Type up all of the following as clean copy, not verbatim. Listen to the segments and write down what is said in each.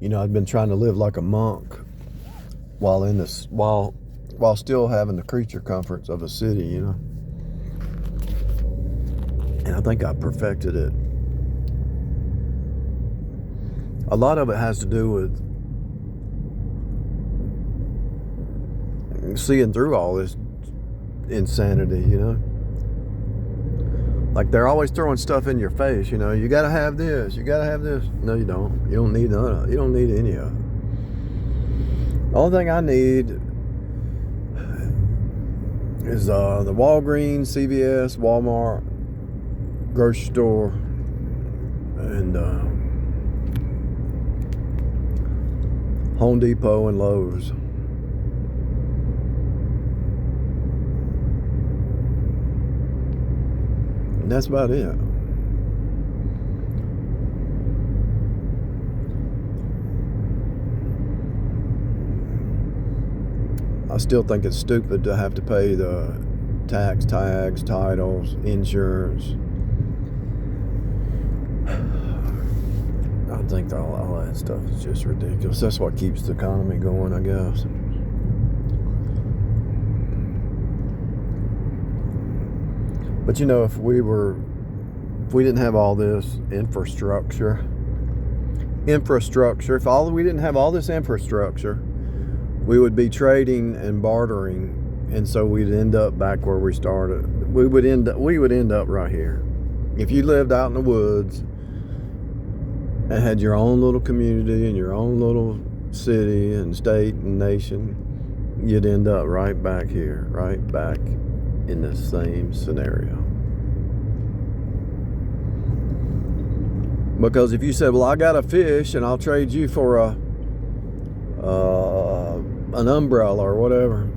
I'd been trying to live like a monk while still having the creature comforts of a city, And I think I perfected it. A lot of it has to do with seeing through all this insanity, Like they're always throwing stuff in your face, you gotta have this, you gotta have this. No, you don't. You don't need none of it. You don't need any of it. The only thing I need is the Walgreens, CVS, Walmart, grocery store, and Home Depot and Lowe's. And that's about it. I still think it's stupid to have to pay the tags, titles, insurance. I think all that stuff is just ridiculous. That's what keeps the economy going, I guess. But if we didn't have all this infrastructure, if we didn't have all this infrastructure, we would be trading and bartering, and so we'd end up back where we started. We would end up right here. If you lived out in the woods and had your own little community and your own little city and state and nation, you'd end up right back here, right back in the same scenario. Because if you said, well, I got a fish and I'll trade you for an umbrella or whatever,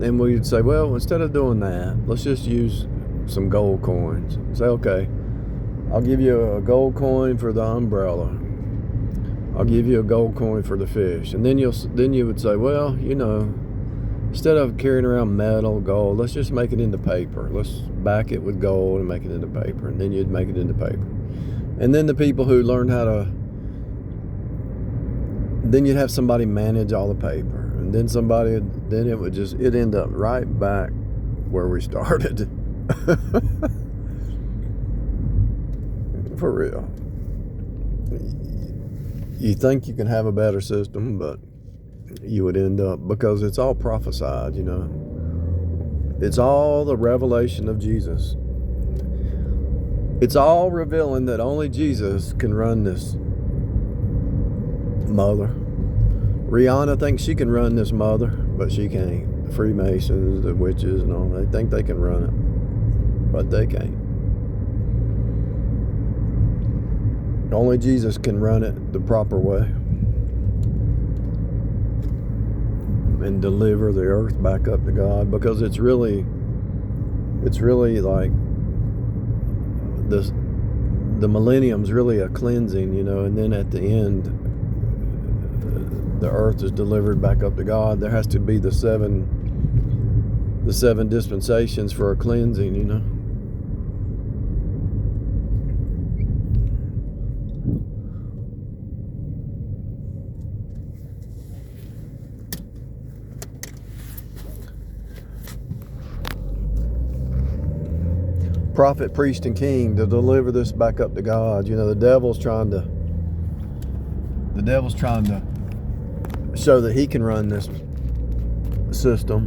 then we'd say, well, instead of doing that, let's just use some gold coins. Say, okay, I'll give you a gold coin for the umbrella. I'll give you a gold coin for the fish. And then you would say, well, instead of carrying around metal, gold, let's just make it into paper. Let's back it with gold and make it into paper. And then you'd make it into paper. And then the people who learned then you'd have somebody manage all the paper. And then it'd end up right back where we started. For real. You think you can have a better system, but you would end up, because it's all prophesied, It's all the revelation of Jesus. It's all revealing that only Jesus can run this mother. Rihanna thinks she can run this mother, but she can't. The Freemasons, the witches and all, they think they can run it, but they can't. Only Jesus can run it the proper way and deliver the earth back up to God, because it's really like this. The millennium's really a cleansing, and then at the end, the earth is delivered back up to God. There has to be the seven dispensations for a cleansing, Prophet, priest, and king to deliver this back up to God. The devil's trying to show that he can run this system,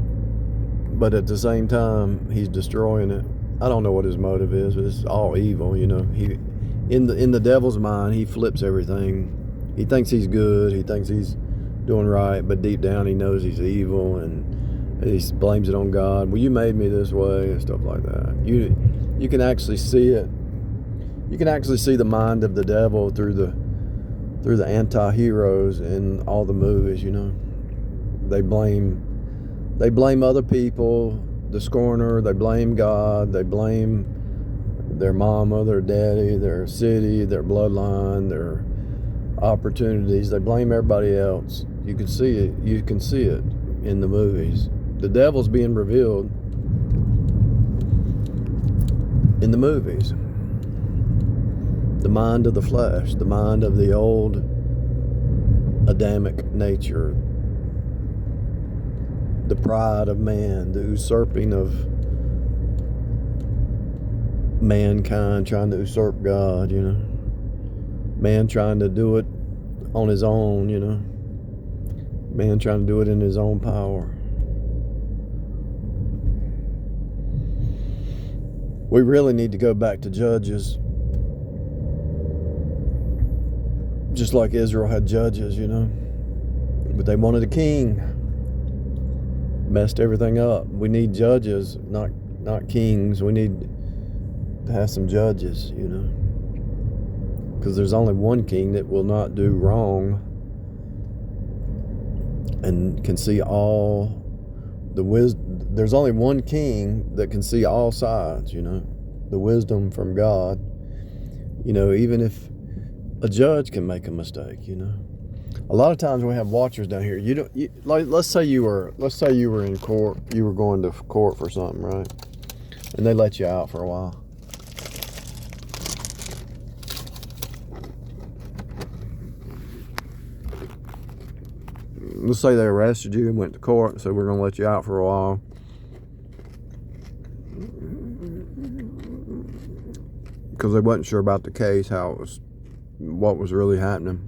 but at the same time he's destroying it. I don't know what his motive is, but it's all evil. He in the devil's mind, he flips everything. He thinks he's good, he thinks he's doing right, but deep down he knows he's evil, and he blames it on God. Well, you made me this way and stuff like that. You can actually see it. You can actually see the mind of the devil through the anti-heroes in all the movies. They blame other people, the scorner. They blame God. They blame their mama, their daddy, their city, their bloodline, their opportunities. They blame everybody else. You can see it. You can see it in the movies. The devil's being revealed in the movies. the mind of the flesh, the mind of the old Adamic nature, the pride of man, the usurping of mankind, trying to usurp God, man trying to do it on his own, man trying to do it in his own power. We really need to go back to Judges, just like Israel had judges, but they wanted a king. Messed everything up. We need judges, not kings. We need to have some judges, because there's only one king that will not do wrong and can see all the wisdom. There's only one king that can see all sides, the wisdom from God. Even if a judge can make a mistake, A lot of times we have watchers down here. Let's say you were in court, you were going to court for something, right? And they let you out for a while. Let's say they arrested you and went to court and said, we're going to let you out for a while. Because they wasn't sure about the case, what was really happening.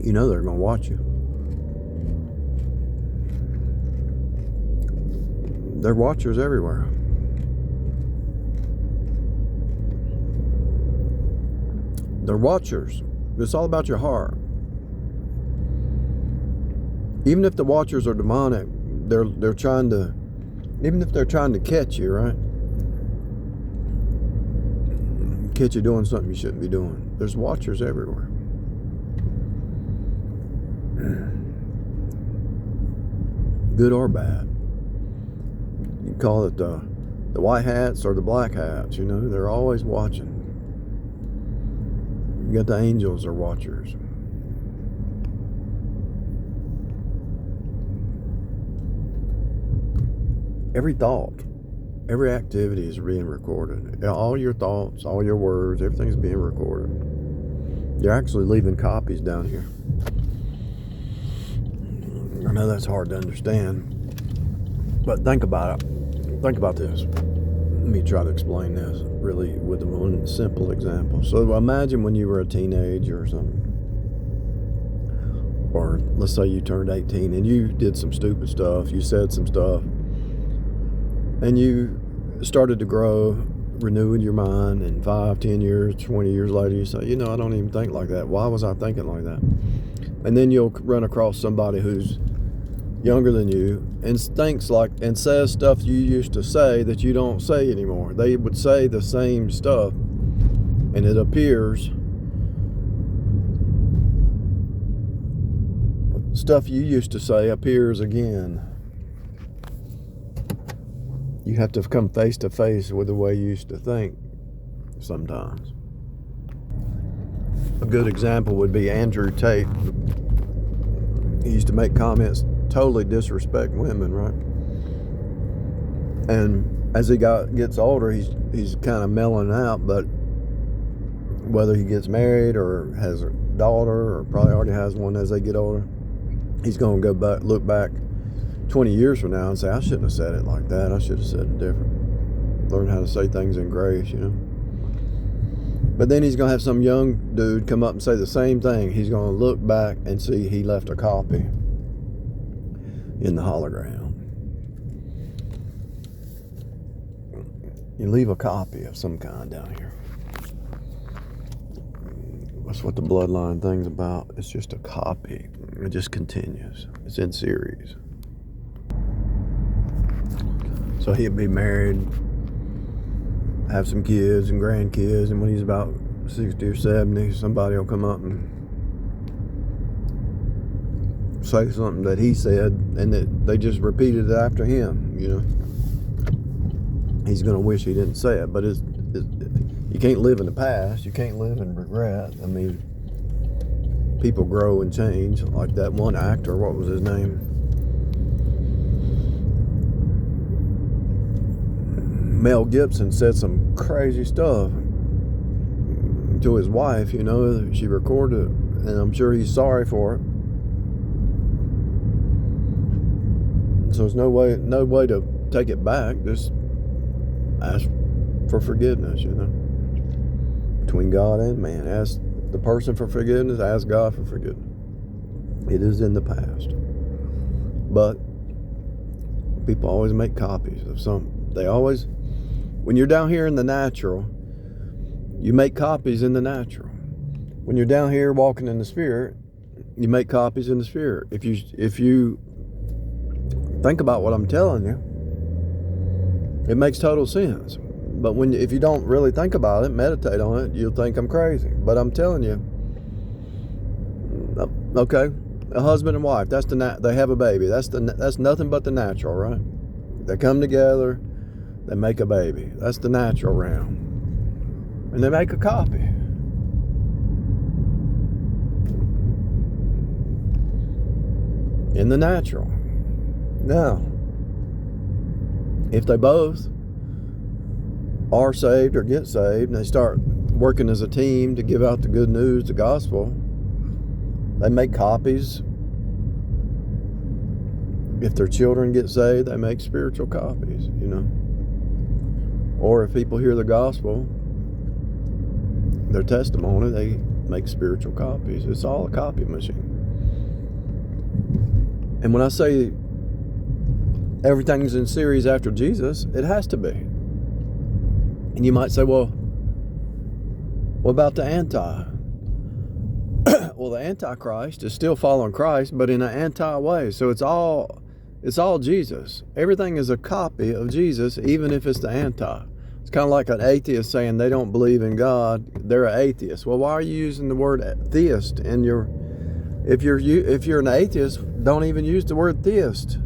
They're going to watch you. They're watchers everywhere. They're watchers. It's all about your heart. Even if the watchers are demonic, they're trying to, even if they're trying to catch you, right? Catch you doing something you shouldn't be doing. There's watchers everywhere. Good or bad. You can call it the white hats or the black hats, they're always watching. You got the angels are watchers. Every thought, every activity is being recorded. All your thoughts, all your words, everything's being recorded. You're actually leaving copies down here. I know that's hard to understand, but think about it. Think about this. Let me try to explain this really with one simple example. So imagine when you were a teenager or something, or let's say you turned 18 and you did some stupid stuff, you said some stuff, and you started to grow, renewing your mind, and 5, 10 years, 20 years later, you say, I don't even think like that. Why was I thinking like that? And then you'll run across somebody who's younger than you and thinks like and says stuff you used to say that you don't say anymore. They would say the same stuff, and it appears stuff you used to say appears again. You have to come face to face with the way you used to think sometimes. A good example would be Andrew Tate. He used to make comments totally disrespect women, right? And as he gets older, he's kind of mellowing out, but whether he gets married or has a daughter or probably already has one as they get older, he's going to go back, look back 20 years from now and say, I shouldn't have said it like that. I should have said it different. Learn how to say things in grace, But then he's going to have some young dude come up and say the same thing. He's going to look back and see he left a copy in the hologram. You leave a copy of some kind down here. That's what the bloodline thing's about. It's just a copy. It just continues. It's in series. So he'll be married, have some kids and grandkids, and when he's about 60 or 70, somebody will come up and say something that he said, and that they just repeated it after him, He's going to wish he didn't say it, but you can't live in the past. You can't live in regret. I mean, people grow and change. Like that one actor, what was his name? Mel Gibson said some crazy stuff to his wife, you know. She recorded it, and I'm sure he's sorry for it. So there's no way to take it back. Just ask for forgiveness, you know. Between God and man. Ask the person for forgiveness, ask God for forgiveness. It is in the past. But people always make copies of something. They always, when you're down here in the natural, you make copies in the natural. When you're down here walking in the spirit, you make copies in the spirit. If you think about what I'm telling you, it makes total sense. But if you don't really think about it, meditate on it, you'll think I'm crazy. But I'm telling you, okay, a husband and wife, they have a baby. That's nothing but the natural, right? They come together, they make a baby. That's the natural realm. And they make a copy. In the natural. Now, if they both are saved or get saved and they start working as a team to give out the good news, the gospel, they make copies. If their children get saved, they make spiritual copies, you know. Or if people hear the gospel, their testimony, they make spiritual copies. It's all a copy machine. And when I say everything's in series after Jesus, it has to be. And you might say, well, what about the anti? Well, the Antichrist is still following Christ, but in an anti-way. So it's all Jesus. Everything is a copy of Jesus, even if it's the anti. It's kind of like an atheist saying they don't believe in God. They're an atheist. Well, why are you using the word theist in your... If you're an atheist, don't even use the word theist.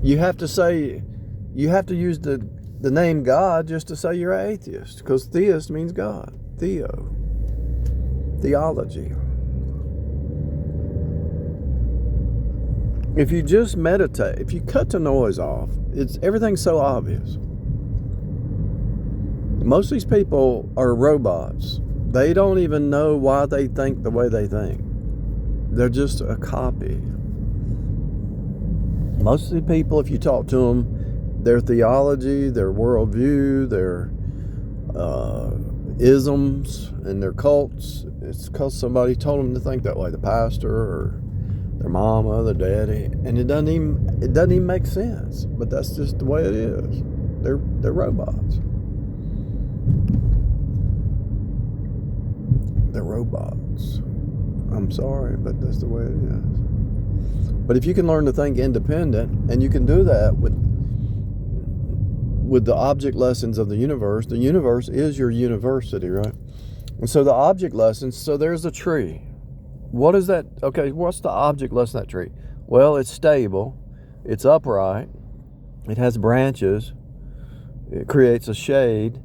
You have to use the name God just to say you're an atheist, because theist means God. Theology. If you just meditate, if you cut the noise off, everything's so obvious. Most of these people are robots. They don't even know why they think the way they think. They're just a copy. Most of the people, if you talk to them, their theology, their worldview, their isms, and their cults, it's because somebody told them to think that way. The pastor or their mama, their daddy, and it doesn't even make sense. But that's just the way it is. They're robots. They're robots. I'm sorry, but that's the way it is. But if you can learn to think independent, and you can do that with the object lessons of the universe is your university, right? And so the object lessons, so there's a tree. What is that? Okay, what's the object lesson of that tree? Well, it's stable, it's upright, it has branches, it creates a shade,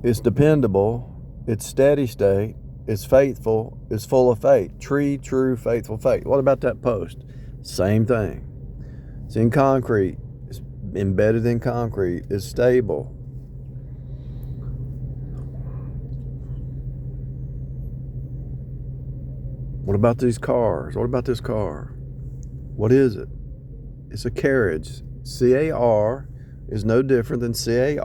it's dependable, it's steady state, it's faithful, it's full of faith. Tree, true, faithful faith. What about that post? Same thing. It's in concrete. It's embedded in concrete. It's stable. What about these cars? What about this car? What is it? It's a carriage. C-A-R is no different than C-A-R-R-A-G-E.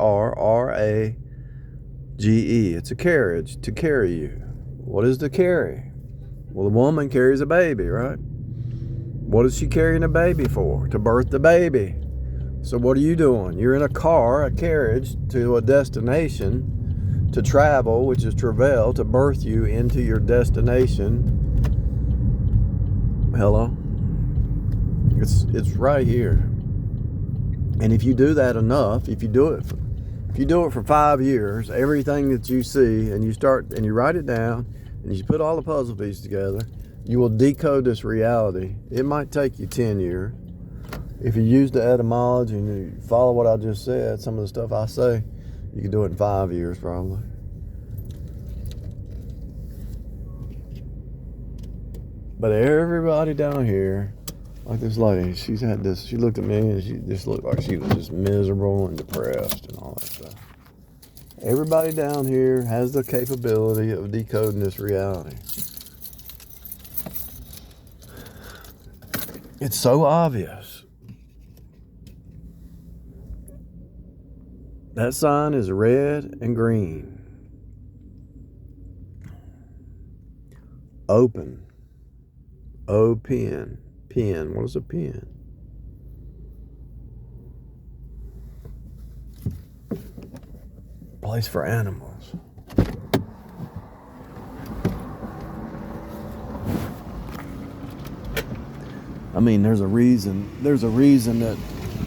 It's a carriage to carry you. What is to carry? Well, a woman carries a baby, right? What is she carrying a baby for? To birth the baby. So what are you doing? You're in a car, a carriage, to a destination, to travel, which is travail, to birth you into your destination. Hello? It's right here. And if you do that enough, if you do it for 5 years, everything that you see, and you write it down, and you put all the puzzle pieces together, you will decode this reality. It might take you 10 years. If you use the etymology and you follow what I just said, some of the stuff I say, you can do it in 5 years probably. But everybody down here Like this lady, she's had this. She looked at me and she just looked like she was just miserable and depressed and all that stuff. Everybody down here has the capability of decoding this reality. It's so obvious. That sign is red and green. Open. O-Pen. Pen. What is a pen? Place for animals. I mean, there's a reason that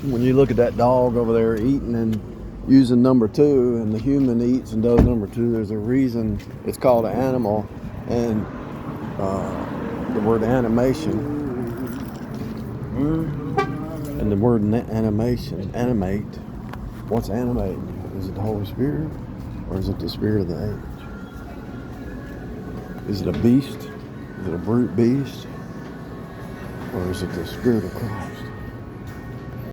when you look at that dog over there eating and using number 2, and the human eats and does number 2, there's a reason it's called an animal. And the word animation, and the word animation, animate, what's animate? Is it the Holy Spirit, or is it the spirit of the age? Is it a beast? Is it a brute beast? Or is it the Spirit of Christ?